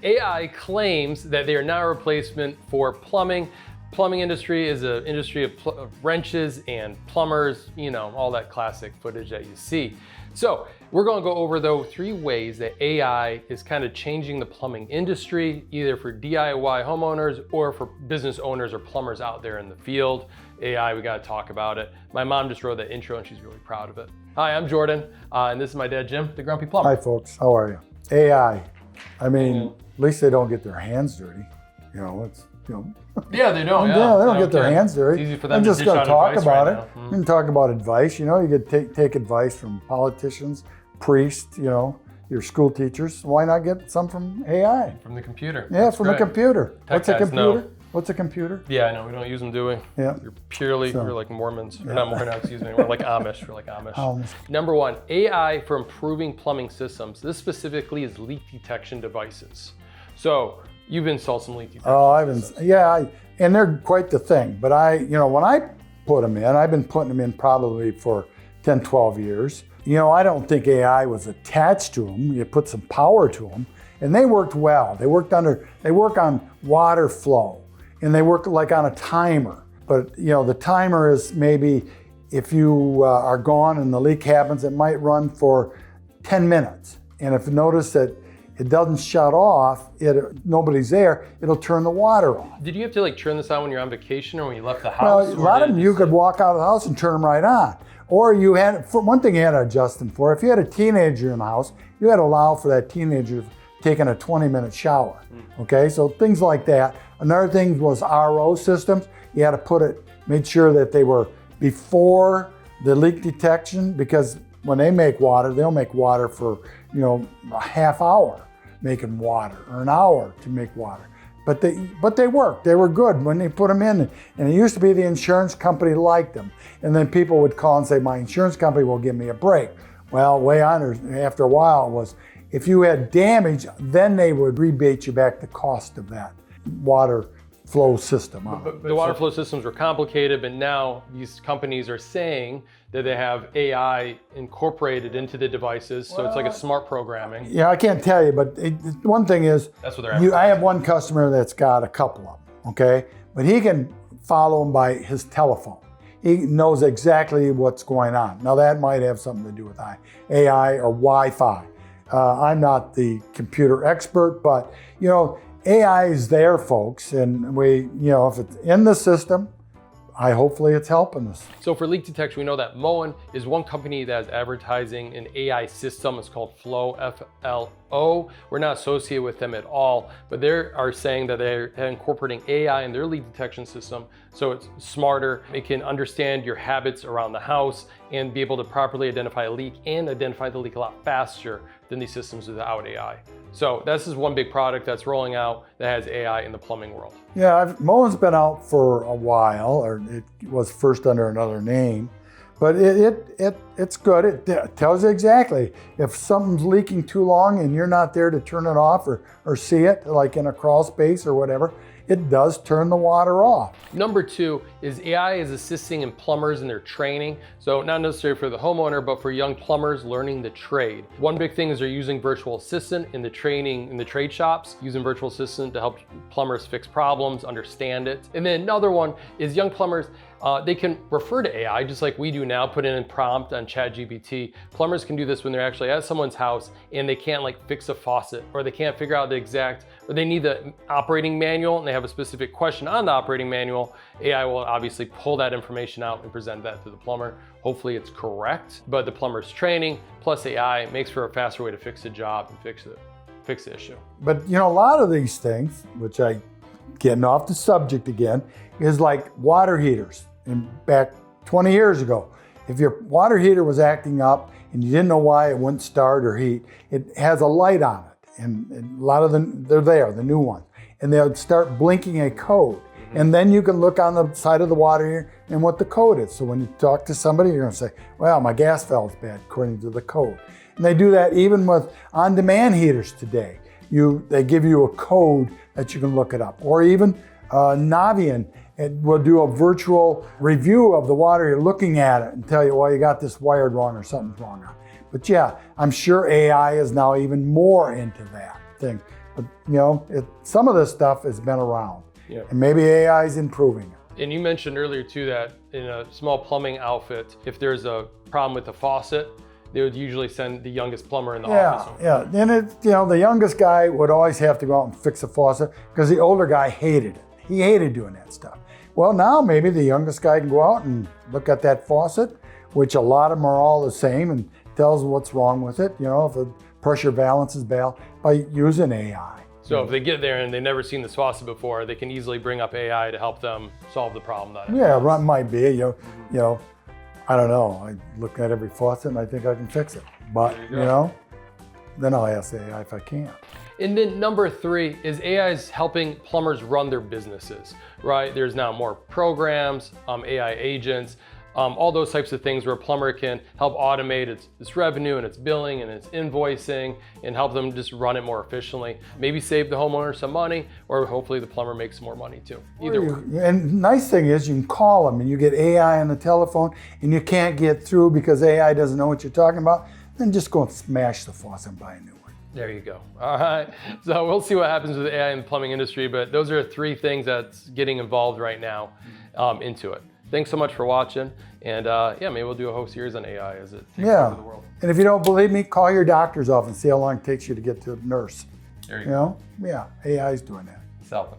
AI claims that they are not a replacement for plumbing. Plumbing industry is an industry of wrenches and plumbers, you know, all that classic footage that you see. So we're going to go over though 3 ways that AI is kind of changing the plumbing industry, either for DIY homeowners or for business owners or plumbers out there in the field. AI, we got to talk about it. My mom just wrote that intro and she's really proud of it. Hi, I'm Jordan, and this is my dad, Jim, the Grumpy Plumber. Hi folks, how are you? AI, I mean, at least they don't get their hands dirty. You know, it's, you know. Yeah, they don't. They don't get their hands dirty. It's easy for them I'm to just dish going out to talk advice about right it. now. You can talk about advice. You know, you could take advice from politicians, priests, you know, your school teachers. Why not get some from AI? From the computer. Yeah, from a computer. What's a guys computer? know. What's a computer? Yeah, I know, we don't use them, do we? Yeah. You're like Mormons. Or not Mormons, excuse me. We're like Amish. We're like Amish. Number 1, AI for improving plumbing systems. This specifically is leak detection devices. So you've installed some leak detection systems. And they're quite the thing. But when I put them in, I've been putting them in probably for 10, 12 years. You know, I don't think AI was attached to them. You put some power to them, and they worked well. They work on water flow, and they work like on a timer. But you know, the timer is maybe if you are gone and the leak happens, it might run for 10 minutes. And if you notice that it doesn't shut off, nobody's there, it'll turn the water off. Did you have to like turn this on when you're on vacation or when you left the house? Well, a lot of them you could walk out of the house and turn them right on. Or you had, for one thing you had to adjust them for, if you had a teenager in the house, you had to allow for that teenager taking a 20-minute shower. Okay, so things like that. Another thing was RO systems. You had to made sure that they were before the leak detection, because when they make water, they'll make water for, you know, a half hour making water or an hour to make water. But they worked. They were good when they put them in. And it used to be the insurance company liked them. And then people would call and say, my insurance company will give me a break. Well, way on after a while was, if you had damage, then they would rebate you back the cost of that water flow system. But the water flow systems were complicated, but now these companies are saying that they have AI incorporated into the devices, so it's like a smart programming. Yeah, I can't tell you, but one thing is, that's what they're after. I have one customer that's got a couple of them, okay? But he can follow them by his telephone. He knows exactly what's going on. Now that might have something to do with AI or Wi-Fi. I'm not the computer expert, but you know, AI is there, folks, and if it's in the system, hopefully it's helping us. So for leak detection, we know that Moen is one company that is advertising an AI system. It's called Flow, F-L-O. We're not associated with them at all, but they are saying that they're incorporating AI in their leak detection system, so it's smarter. It can understand your habits around the house and be able to properly identify a leak and identify the leak a lot faster than these systems without AI. So this is one big product that's rolling out that has AI in the plumbing world. Yeah, Moen's been out for a while, or it was first under another name, but it's good. It tells you exactly if something's leaking too long and you're not there to turn it off or see it, like in a crawl space or whatever, it does turn the water off. Number 2 is AI is assisting in plumbers in their training. So not necessarily for the homeowner, but for young plumbers learning the trade. One big thing is they're using virtual assistant in the training, in the trade shops, using virtual assistant to help plumbers fix problems, understand it. And then another one is young plumbers, they can refer to AI just like we do now, put in a prompt on ChatGPT. Plumbers can do this when they're actually at someone's house and they can't like fix a faucet, or they can't figure out or they need the operating manual and they have a specific question on the operating manual. AI will obviously pull that information out and present that to the plumber. Hopefully it's correct, but the plumber's training plus AI makes for a faster way to fix the job and fix the issue. But you know, a lot of these things, which getting off the subject again, is like water heaters. And back 20 years ago, if your water heater was acting up and you didn't know why it wouldn't start or heat, it has a light on it. And a lot of them, they're there, the new ones. And they'll start blinking a code. And then you can look on the side of the water heater and what the code is. So when you talk to somebody, you're gonna say, well, my gas valve's bad according to the code. And they do that even with on-demand heaters today. They give you a code that you can look it up. Or even Navien, it will do a virtual review of the water, you're looking at it and tell you, well, you got this wired wrong or something's wrong on it. But yeah, I'm sure AI is now even more into that thing. But some of this stuff has been around, Yeah. and maybe AI is improving it. And you mentioned earlier too that in a small plumbing outfit, if there's a problem with the faucet, they would usually send the youngest plumber in the office. Yeah. And the youngest guy would always have to go out and fix a faucet because the older guy hated it. He hated doing that stuff. Well, now maybe the youngest guy can go out and look at that faucet, which a lot of them are all the same, and tells what's wrong with it. If the pressure balance is bad, by using AI. So if they get there and they've never seen this faucet before, they can easily bring up AI to help them solve the problem. It might be. I don't know. I look at every faucet and I think I can fix it. But then I'll ask AI if I can't. And then number 3 is AI is helping plumbers run their businesses, right? There's now more programs, AI agents, all those types of things where a plumber can help automate its revenue and its billing and its invoicing and help them just run it more efficiently. Maybe save the homeowner some money, or hopefully the plumber makes more money too. Either way. And the nice thing is you can call them and you get AI on the telephone and you can't get through because AI doesn't know what you're talking about, then just go and smash the faucet and buy a new one. There you go. All right. So we'll see what happens with AI in the plumbing industry, but those are 3 things that's getting involved right now into it. Thanks so much for watching. And maybe we'll do a whole series on AI as it takes over the world. And if you don't believe me, call your doctor's office and see how long it takes you to get to the nurse. There you go. Yeah, AI is doing that. Selling.